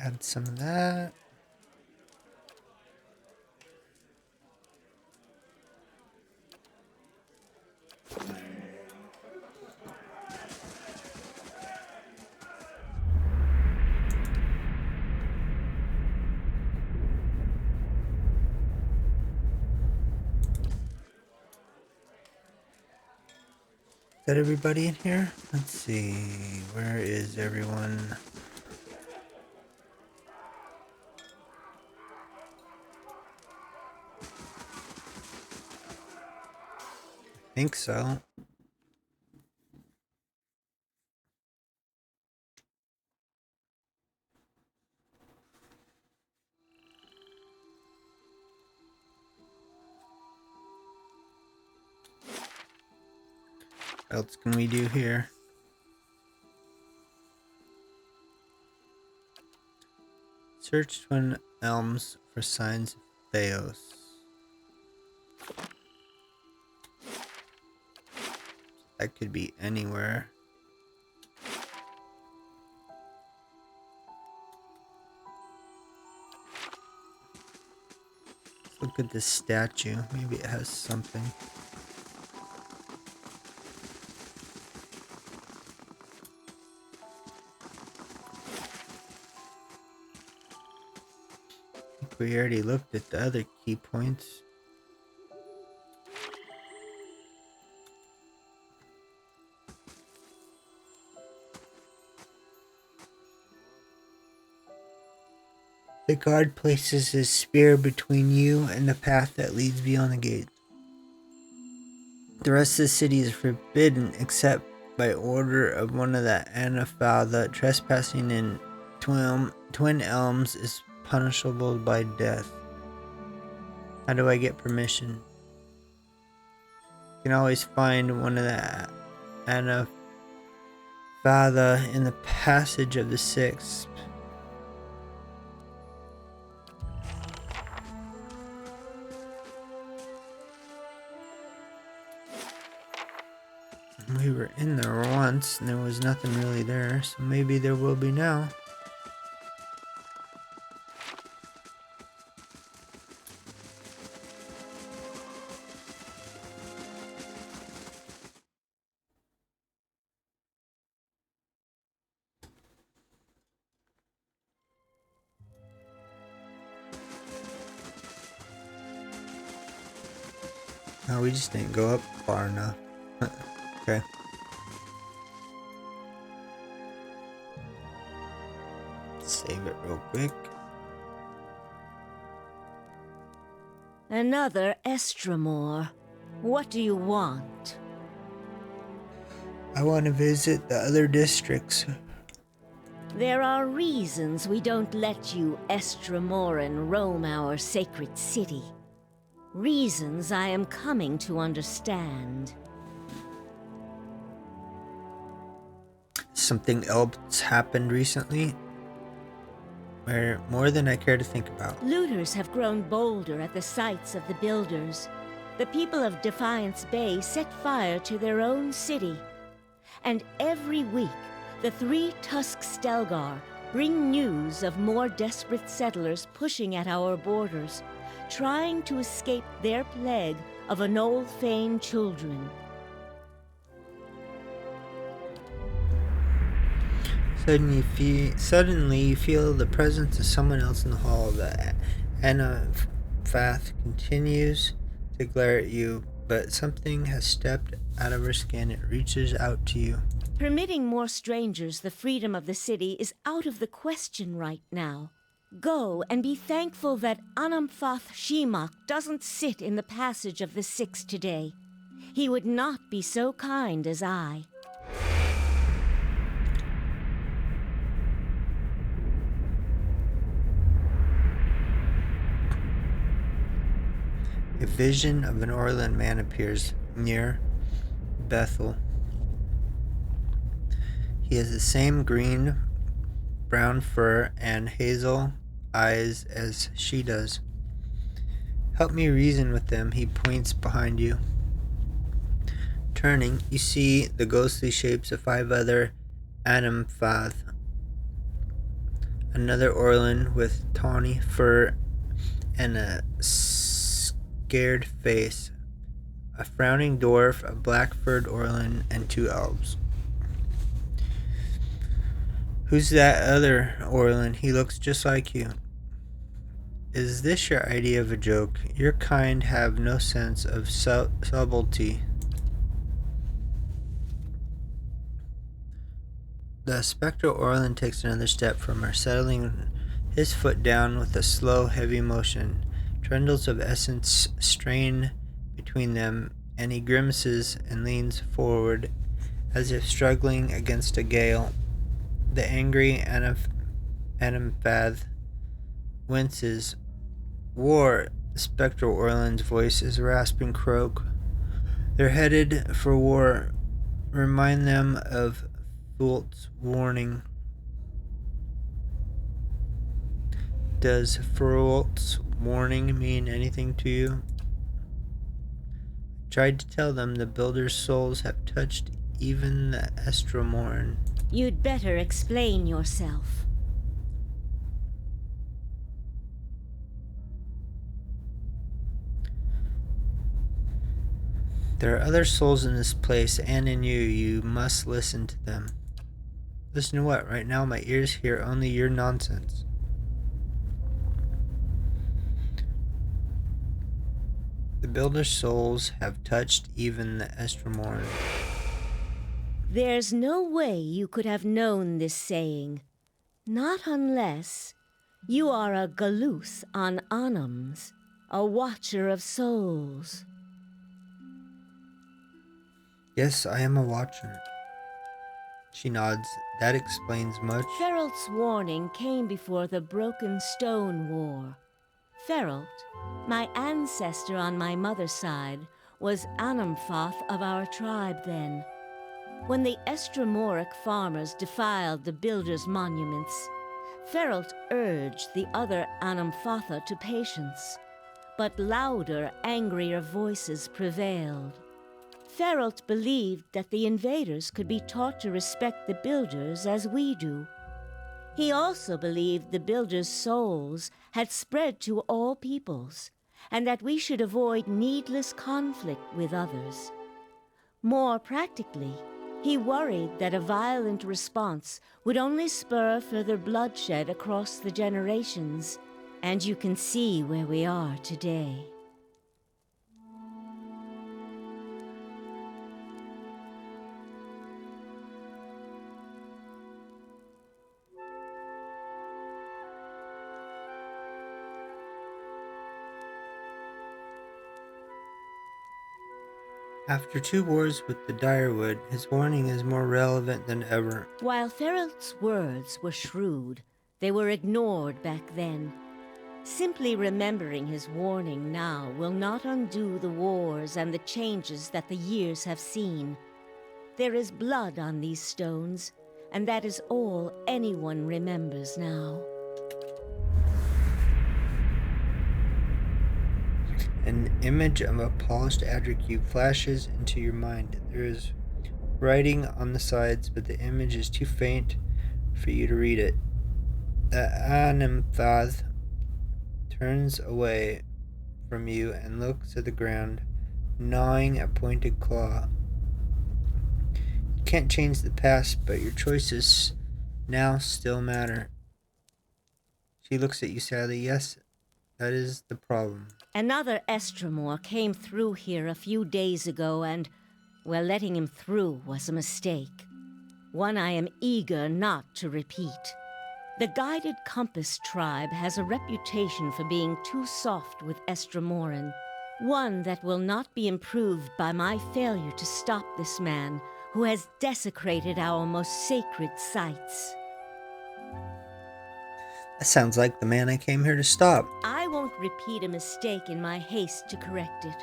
Add some of that. Is that everybody in here? Let's see. Where is everyone? I think so. What else can we do here? Search Twin Elms for signs of Theos. That could be anywhere. Let's look at this statue. Maybe it has something. We already looked at the other key points. The guard places his spear between you and the path that leads beyond the gate. The rest of the city is forbidden except by order of one of the Anaphatha. Trespassing in Twin Elms is punishable by death. How do I get permission? You can always find one of the Anaphatha in the passage of the Sixth. We were in there once and there was nothing really there, so maybe there will be now. No, we just didn't go up far enough. Okay. Save it real quick. Another Estromore. What do you want? I want to visit the other districts. There are reasons we don't let you Estromoran roam our sacred city. Reasons I am coming to understand. Something else happened recently, more than I care to think about. Looters have grown bolder at the sites of the builders. The people of Defiance Bay set fire to their own city. And every week, the three Tusk Stelgar bring news of more desperate settlers pushing at our borders, trying to escape their plague of Anolfane children. Suddenly you feel the presence of someone else in the hall. The Anaphath continues to glare at you, but something has stepped out of her skin. It reaches out to you. Permitting more strangers the freedom of the city is out of the question right now. Go and be thankful that Anamphath Shimak doesn't sit in the passage of the Six today. He would not be so kind as I. A vision of an Orland man appears near Bethel. He has the same green-brown fur and hazel eyes as she does. Help me reason with them, he points behind you. Turning, you see the ghostly shapes of 5 other Anamphath. Another Orlin with tawny fur and a scared face. A frowning dwarf, a black-furred Orlin, and 2 elves. Who's that other Orlin? He looks just like you. Is this your idea of a joke? Your kind have no sense of subtlety. The spectral Orlin takes another step from her, settling his foot down with a slow, heavy motion. Trundles of essence strain between them, and he grimaces and leans forward as if struggling against a gale. The angry Anamphath winces. War! The spectral Orlin's voice is a rasping croak. They're headed for war. Remind them of Fult's warning. Does Fult's warning mean anything to you? I tried to tell them the builder's souls have touched even the Estramoran. You'd better explain yourself. There are other souls in this place and in you. You must listen to them. Listen to what? Right now my ears hear only your nonsense. The builder's souls have touched even the Estramoran. There's no way you could have known this saying. Not unless you are a Galuth on Anums, a watcher of souls. Yes, I am a watcher. She nods. That explains much. Feralt's warning came before the Broken Stone War. Feralt, my ancestor on my mother's side, was Anamphath of our tribe then. When the Estramoric farmers defiled the builders' monuments, Feralt urged the other Anamphatha to patience, but louder, angrier voices prevailed. Feralt believed that the invaders could be taught to respect the builders as we do. He also believed the builders' souls had spread to all peoples, and that we should avoid needless conflict with others. More practically, he worried that a violent response would only spur further bloodshed across the generations, and you can see where we are today. After 2 wars with the Direwood, his warning is more relevant than ever. While Feralt's words were shrewd, they were ignored back then. Simply remembering his warning now will not undo the wars and the changes that the years have seen. There is blood on these stones, and that is all anyone remembers now. An image of a polished adder cube flashes into your mind. There is writing on the sides, but the image is too faint for you to read it. The Anamphath turns away from you and looks at the ground, gnawing a pointed claw. You can't change the past, but your choices now still matter. She looks at you sadly. Yes, that is the problem. Another Estramor came through here a few days ago, and, well, letting him through was a mistake. One I am eager not to repeat. The Guided Compass tribe has a reputation for being too soft with Estramoran. One that will not be improved by my failure to stop this man who has desecrated our most sacred sites. That sounds like the man I came here to stop. I won't repeat a mistake in my haste to correct it.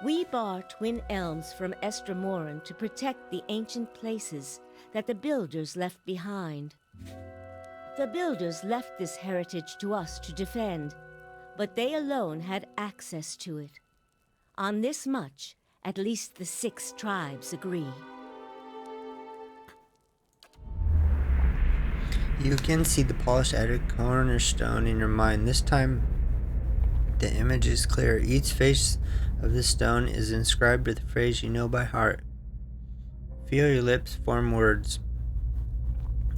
We bar twin elms from Estramoran to protect the ancient places that the builders left behind. The builders left this heritage to us to defend, but they alone had access to it. On this much, at least the 6 tribes agree. You again see the polished attic cornerstone in your mind. This time, the image is clear. Each face of the stone is inscribed with a phrase you know by heart. Feel your lips form words.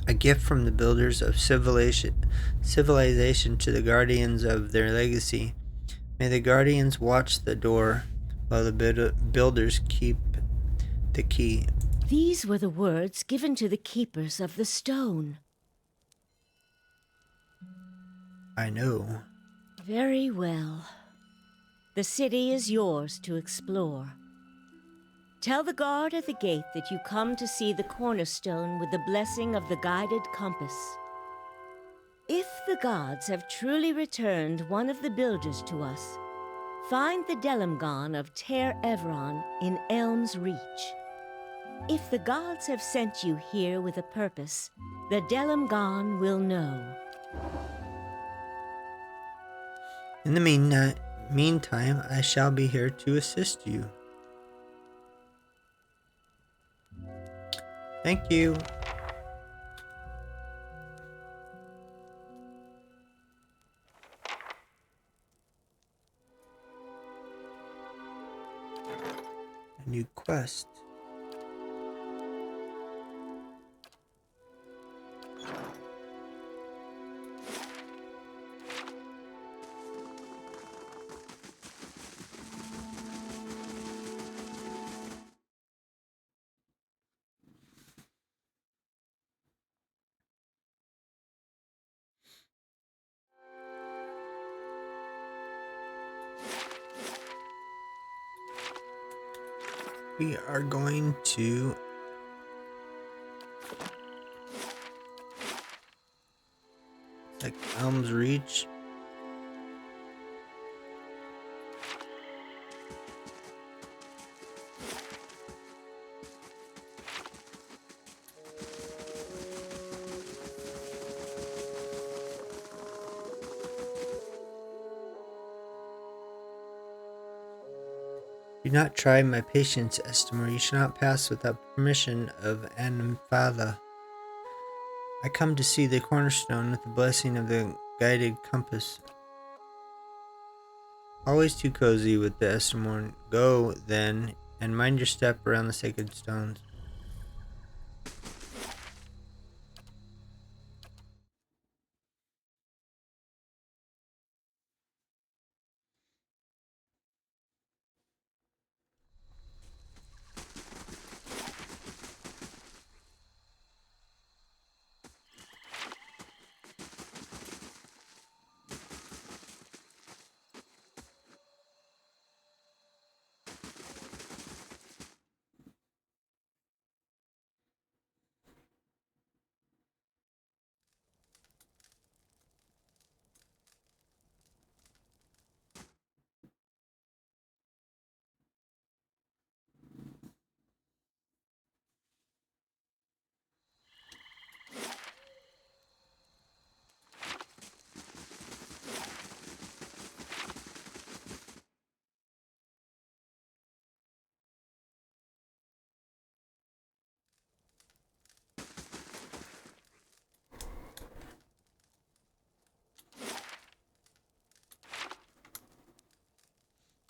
A gift from the builders of civilization to the guardians of their legacy. May the guardians watch the door while the builders keep the key. These were the words given to the keepers of the stone. I know. Very well. The city is yours to explore. Tell the guard at the gate that you come to see the cornerstone with the blessing of the guided compass. If the gods have truly returned one of the builders to us, find the Delimgon of Ter Evron in Elm's Reach. If the gods have sent you here with a purpose, the Delimgon will know. In the meantime, I shall be here to assist you. Thank you. A new quest. We are going to Elm's Reach. Do not try my patience, Estimor. You shall not pass without permission of Anfatha. I come to see the cornerstone with the blessing of the guided compass. Always too cozy with the Estimor. Go, then, and mind your step around the sacred stones.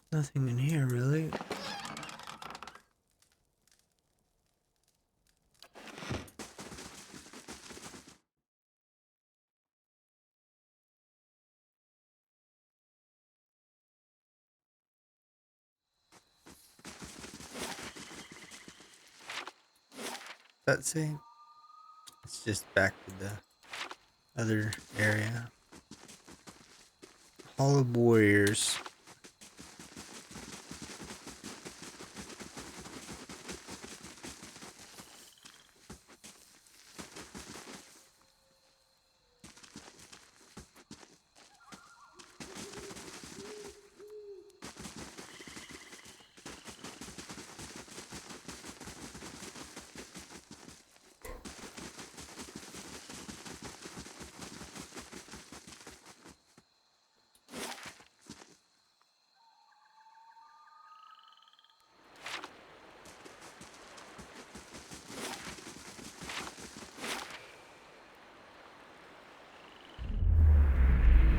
Nothing in here, really. That's it. It's just back to the other area. Hall of Warriors.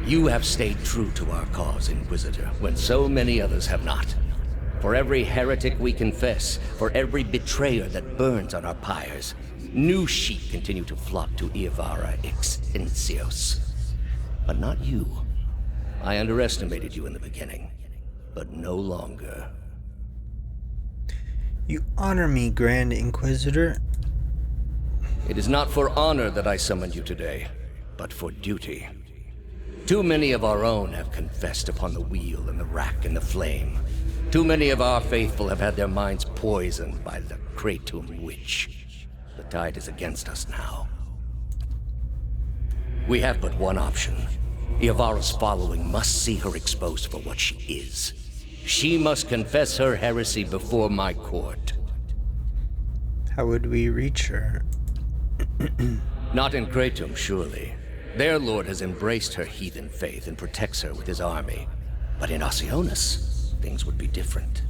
You have stayed true to our cause, Inquisitor, when so many others have not. For every heretic we confess, for every betrayer that burns on our pyres, new sheep continue to flock to Eora ex Incios. But not you. I underestimated you in the beginning, but no longer. You honor me, Grand Inquisitor. It is not for honor that I summoned you today, but for duty. Too many of our own have confessed upon the wheel and the rack and the flame. Too many of our faithful have had their minds poisoned by the Kratom witch. The tide is against us now. We have but one option. Iavara's following must see her exposed for what she is. She must confess her heresy before my court. How would we reach her? Not in Kratom, surely. Their lord has embraced her heathen faith and protects her with his army. But in Oceanus, things would be different.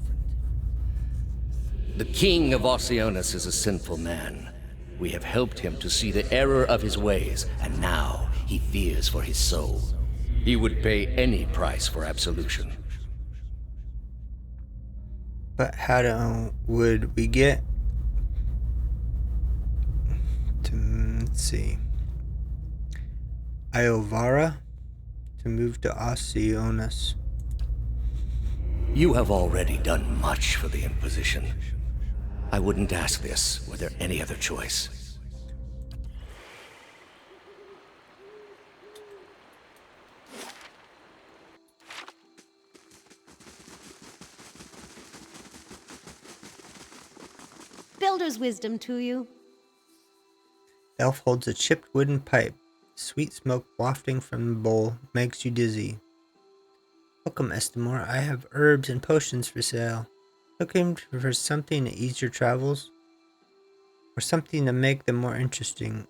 The king of Oceanus is a sinful man. We have helped him to see the error of his ways, and now he fears for his soul. He would pay any price for absolution. But how would we get to, let's see, Iovara to move to Oceanus? You have already done much for the Inquisition. I wouldn't ask this were there any other choice. Builder's wisdom to you. The elf holds a chipped wooden pipe. Sweet smoke wafting from the bowl makes you dizzy. Welcome, Estimor. I have herbs and potions for sale. Looking for something to ease your travels? Or something to make them more interesting?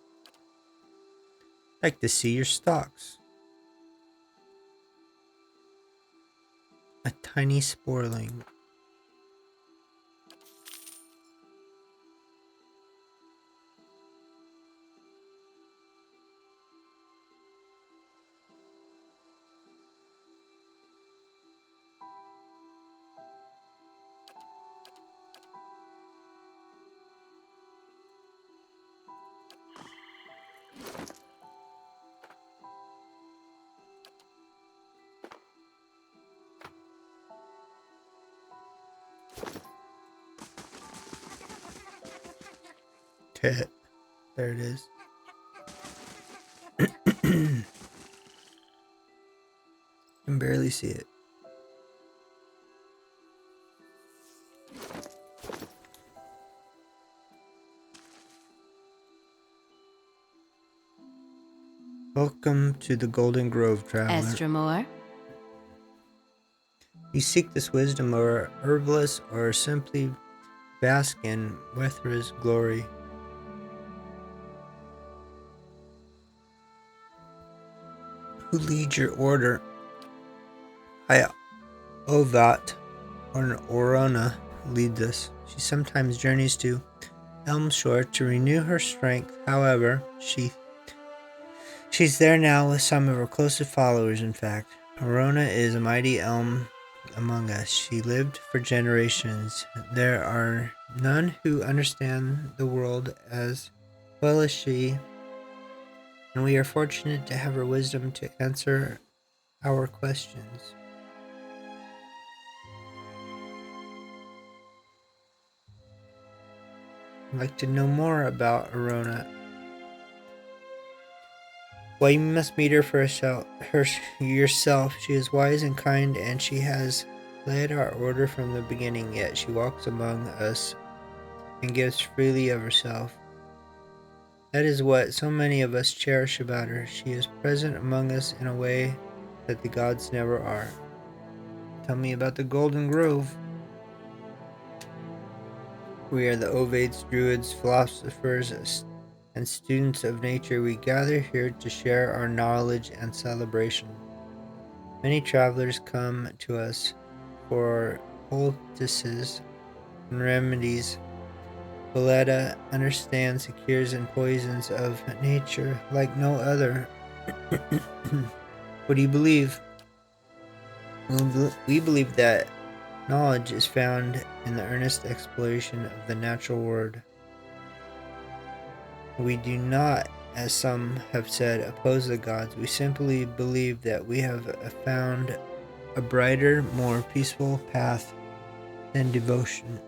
I'd like to see your stocks. A tiny sporling. Tit. There it is. Can barely see it. Welcome to the Golden Grove, traveler. Estramore. You seek this wisdom or herbalist or simply bask in Wethra's glory. Who leads your order? Ovat or Orona leads us. She sometimes journeys to Elmshore to renew her strength. However, she's there now with some of her closest followers, in fact. Orona is a mighty elm among us. She lived for generations. There are none who understand the world as well as she, and we are fortunate to have her wisdom to answer our questions. I'd like to know more about Orona. Well, you must meet her for yourself. She is wise and kind, and she has led our order from the beginning, yet she walks among us and gives freely of herself. That is what so many of us cherish about her. She is present among us in a way that the gods never are. Tell me about the Golden Grove. We are the Ovades, druids, philosophers, and students of nature. We gather here to share our knowledge and celebration. Many travelers come to us for poultices and remedies. Valletta understands the cures and poisons of nature like no other. What do you believe? We believe that knowledge is found in the earnest exploration of the natural world. We do not, as some have said, oppose the gods. We simply believe that we have found a brighter, more peaceful path than devotion.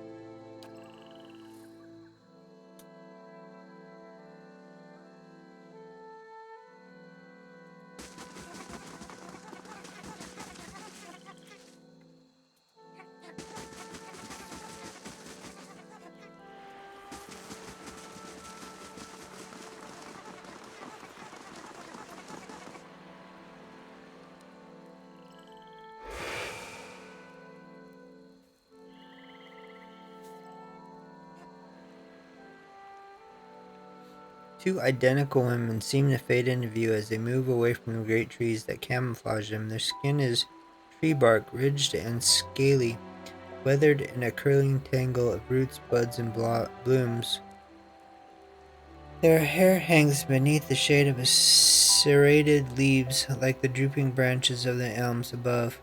Two identical women seem to fade into view as they move away from the great trees that camouflage them. Their skin is tree bark, ridged and scaly, weathered in a curling tangle of roots, buds, and blooms. Their hair hangs beneath the shade of serrated leaves like the drooping branches of the elms above,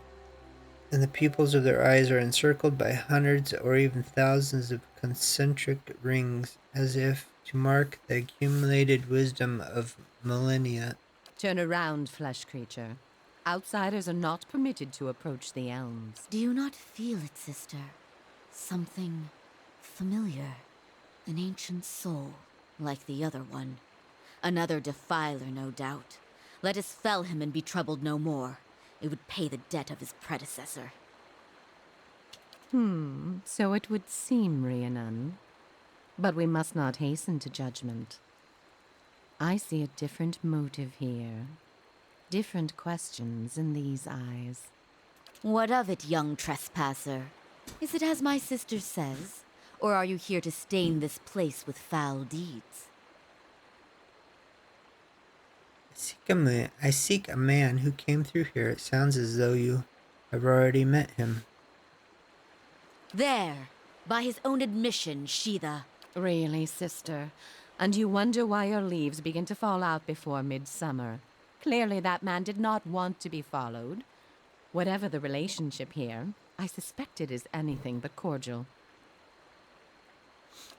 and the pupils of their eyes are encircled by hundreds or even thousands of concentric rings, as if to mark the accumulated wisdom of millennia. Turn around, flesh creature. Outsiders are not permitted to approach the elms. Do you not feel it, sister? Something familiar. An ancient soul, like the other one. Another defiler, no doubt. Let us fell him and be troubled no more. It would pay the debt of his predecessor. So it would seem, Rhiannon. But we must not hasten to judgment. I see a different motive here. Different questions in these eyes. What of it, young trespasser? Is it as my sister says? Or are you here to stain this place with foul deeds? I seek a man who came through here. It sounds as though you have already met him. There! By his own admission, Sheetha. Really, sister? And you wonder why your leaves begin to fall out before midsummer. Clearly that man did not want to be followed. Whatever the relationship here, I suspect it is anything but cordial.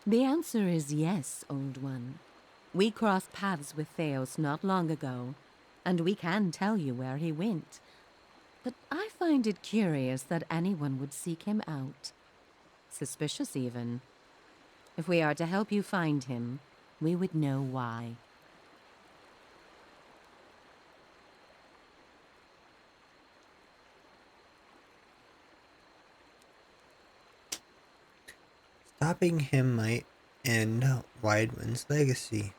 The answer is yes, old one. We crossed paths with Theos not long ago, and we can tell you where he went. But I find it curious that anyone would seek him out. Suspicious, even. If we are to help you find him, we would know why. Stopping him might end Widewind's legacy.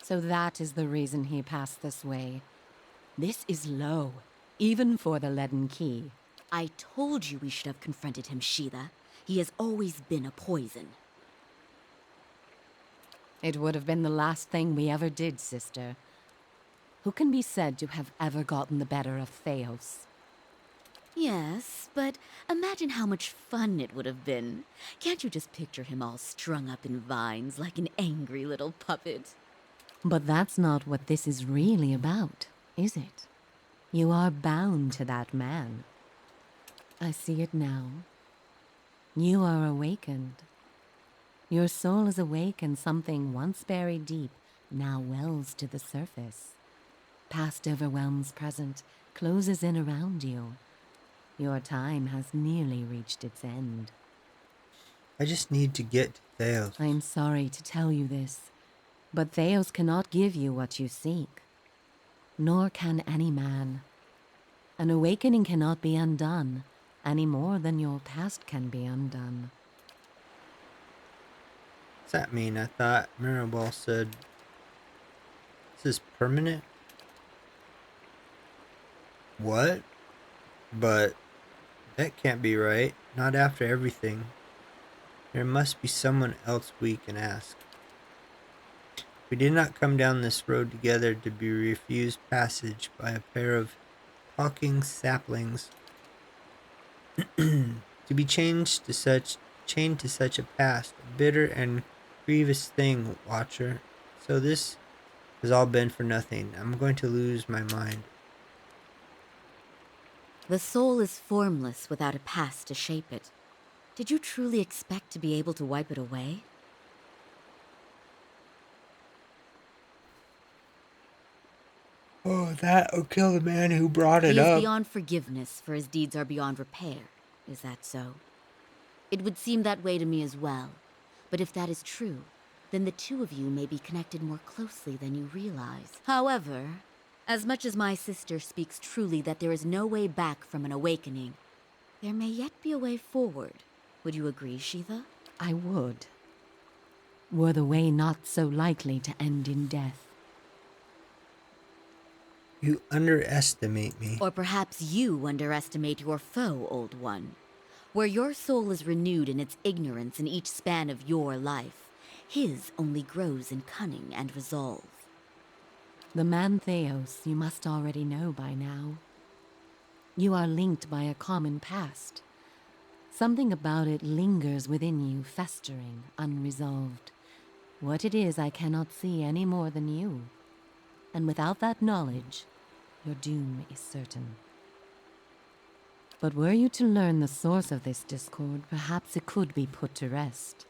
So that is the reason he passed this way. This is low, even for the leaden key. I told you we should have confronted him, Sheetha. He has always been a poison. It would have been the last thing we ever did, sister. Who can be said to have ever gotten the better of Theos? Yes, but imagine how much fun it would have been. Can't you just picture him all strung up in vines like an angry little puppet? But that's not what this is really about, is it? You are bound to that man. I see it now. You are awakened. Your soul is awake, and something once buried deep now wells to the surface. Past overwhelms present, closes in around you. Your time has nearly reached its end. I just need to get to Theos. I'm sorry to tell you this, but Theos cannot give you what you seek. Nor can any man. An awakening cannot be undone, any more than your past can be undone. What's that mean? I thought Mirabelle said this is permanent. What? But that can't be right. Not after everything. There must be someone else we can ask. We did not come down this road together to be refused passage by a pair of talking saplings. To be chained to such a past, a bitter and grievous thing, Watcher. So this has all been for nothing. I'm going to lose my mind. The soul is formless without a past to shape it. Did you truly expect to be able to wipe it away? Oh, that'll kill the man who brought it He is up. beyond forgiveness, for his deeds are beyond repair. Is that so? It would seem that way to me as well. But if that is true, then the two of you may be connected more closely than you realize. However, as much as my sister speaks truly that there is no way back from an awakening, there may yet be a way forward. Would you agree, Shiva? I would. Were the way not so likely to end in death. You underestimate me. Or perhaps you underestimate your foe, old one. Where your soul is renewed in its ignorance in each span of your life, his only grows in cunning and resolve. The man Theos you must already know by now. You are linked by a common past. Something about it lingers within you, festering, unresolved. What it is I cannot see any more than you. And without that knowledge, your doom is certain. But were you to learn the source of this discord, perhaps it could be put to rest.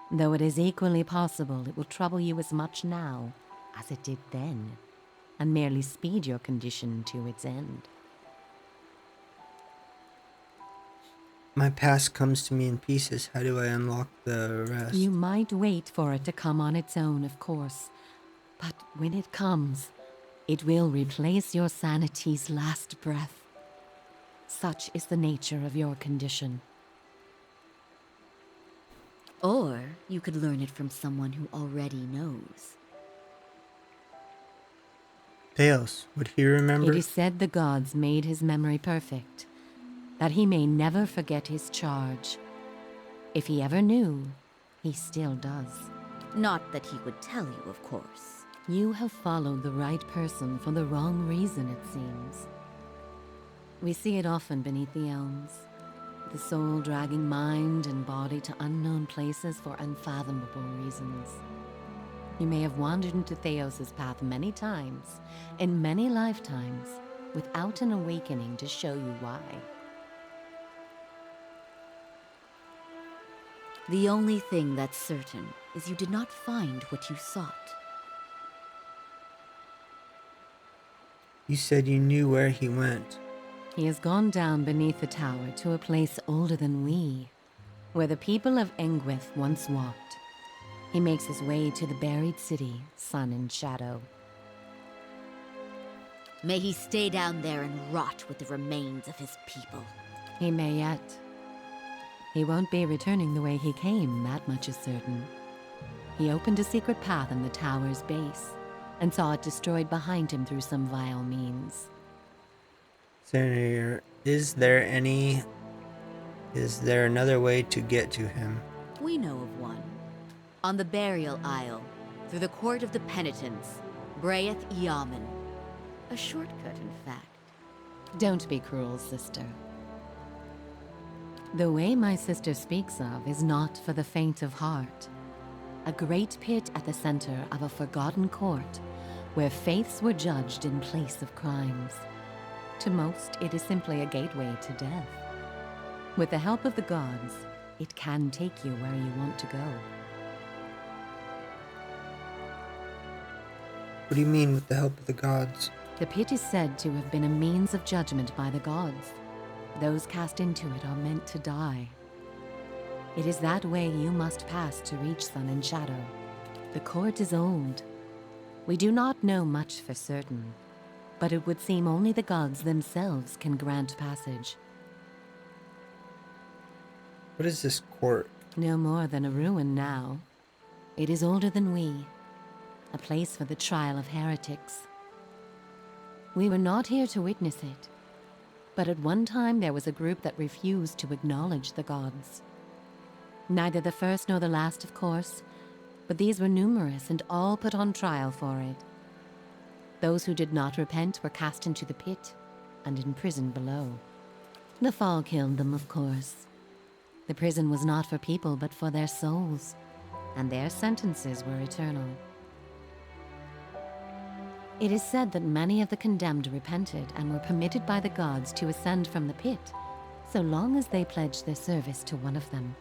Though it is equally possible it will trouble you as much now as it did then, and merely speed your condition to its end. My past comes to me in pieces. How do I unlock the rest? You might wait for it to come on its own, of course. But when it comes, it will replace your sanity's last breath. Such is the nature of your condition. Or you could learn it from someone who already knows. Theos, would he remember? It is said the gods made his memory perfect, that he may never forget his charge. If he ever knew, he still does. Not that he would tell you, of course. You have followed the right person for the wrong reason, it seems. We see it often beneath the elms. The soul dragging mind and body to unknown places for unfathomable reasons. You may have wandered into Theos's path many times, in many lifetimes, without an awakening to show you why. The only thing that's certain is you did not find what you sought. You said you knew where he went. He has gone down beneath the tower to a place older than we, where the people of Engwith once walked. He makes his way to the buried city, sun and shadow. May he stay down there and rot with the remains of his people. He may yet. He won't be returning the way he came, that much is certain. He opened a secret path in the tower's base, and saw it destroyed behind him through some vile means. Senator, is there another way to get to him? We know of one. On the burial isle, through the court of the penitents, Braeth Yaman. A shortcut, in fact. Don't be cruel, sister. The way my sister speaks of is not for the faint of heart. A great pit at the center of a forgotten court, where faiths were judged in place of crimes. To most, it is simply a gateway to death. With the help of the gods, it can take you where you want to go. What do you mean with the help of the gods? The pit is said to have been a means of judgment by the gods. Those cast into it are meant to die. It is that way you must pass to reach sun and shadow. The court is old. We do not know much for certain, but it would seem only the gods themselves can grant passage. What is this court? No more than a ruin now. It is older than we, a place for the trial of heretics. We were not here to witness it, but at one time there was a group that refused to acknowledge the gods. Neither the first nor the last, of course, but these were numerous and all put on trial for it. Those who did not repent were cast into the pit and imprisoned below. The fall killed them, of course. The prison was not for people but for their souls, and their sentences were eternal. It is said that many of the condemned repented and were permitted by the gods to ascend from the pit, so long as they pledged their service to one of them.